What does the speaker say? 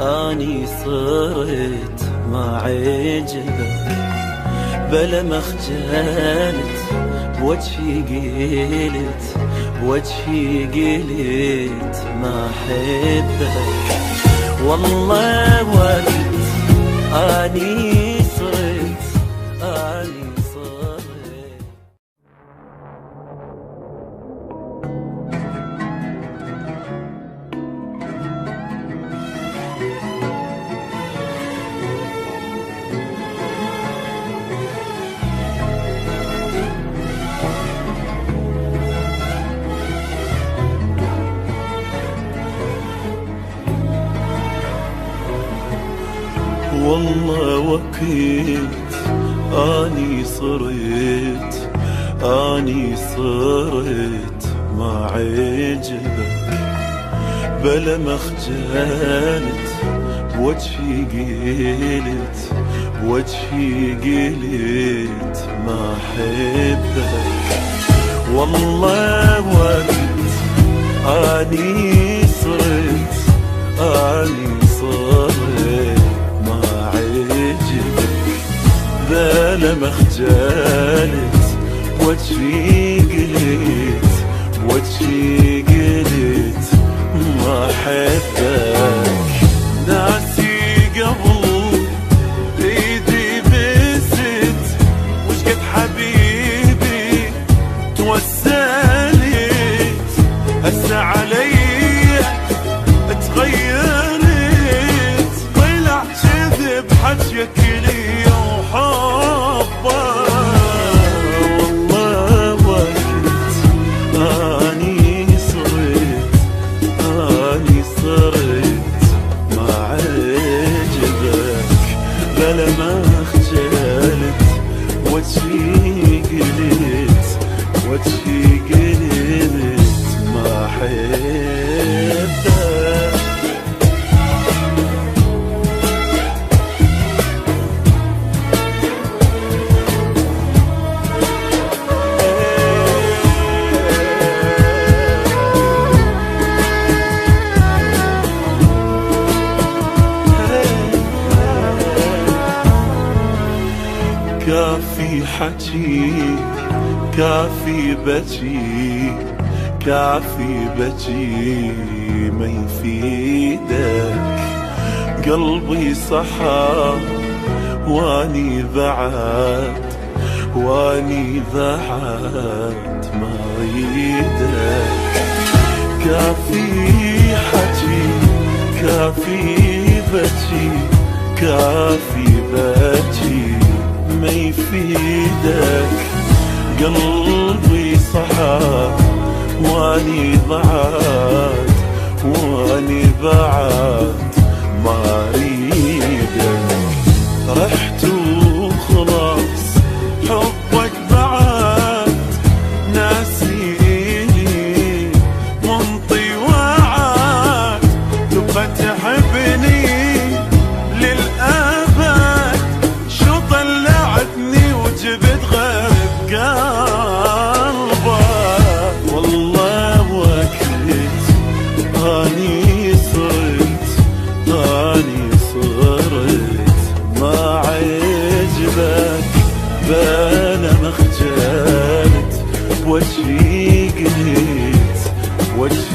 اني صرت ما عجبك بلا ما خجلت بوجهي قلت ما احبك والله وقت اني صرت والله وقت اني صرت ما عجبك بلا ما خجلت بوجهي قلت ما احبك والله وقت اني صرت ما عجبك بلا ما خجلت بوجهي قلت ما احبك ناسي قبل ايدي بست وش قد حبيبي توسلت هسه علي تغيرت طلع كذب حجيك لي وحبك بلا ما خجلت وجهي قلت ما احبك كافي حكي كافي بكي ما يفيدك قلبي صحى واني بعد ما اريدك كافي حكي كافي بكي ما يفيدك قلبي صحى واني بعد ما اريدك رحت وخلاص حبك بعد ناسيني منطي وعد تبقى تحبني للأبد شو طلعتني وجبت غير بقلبك والله وقت اني صرت ما عجبك بلا ما خجلت بوجهي قلت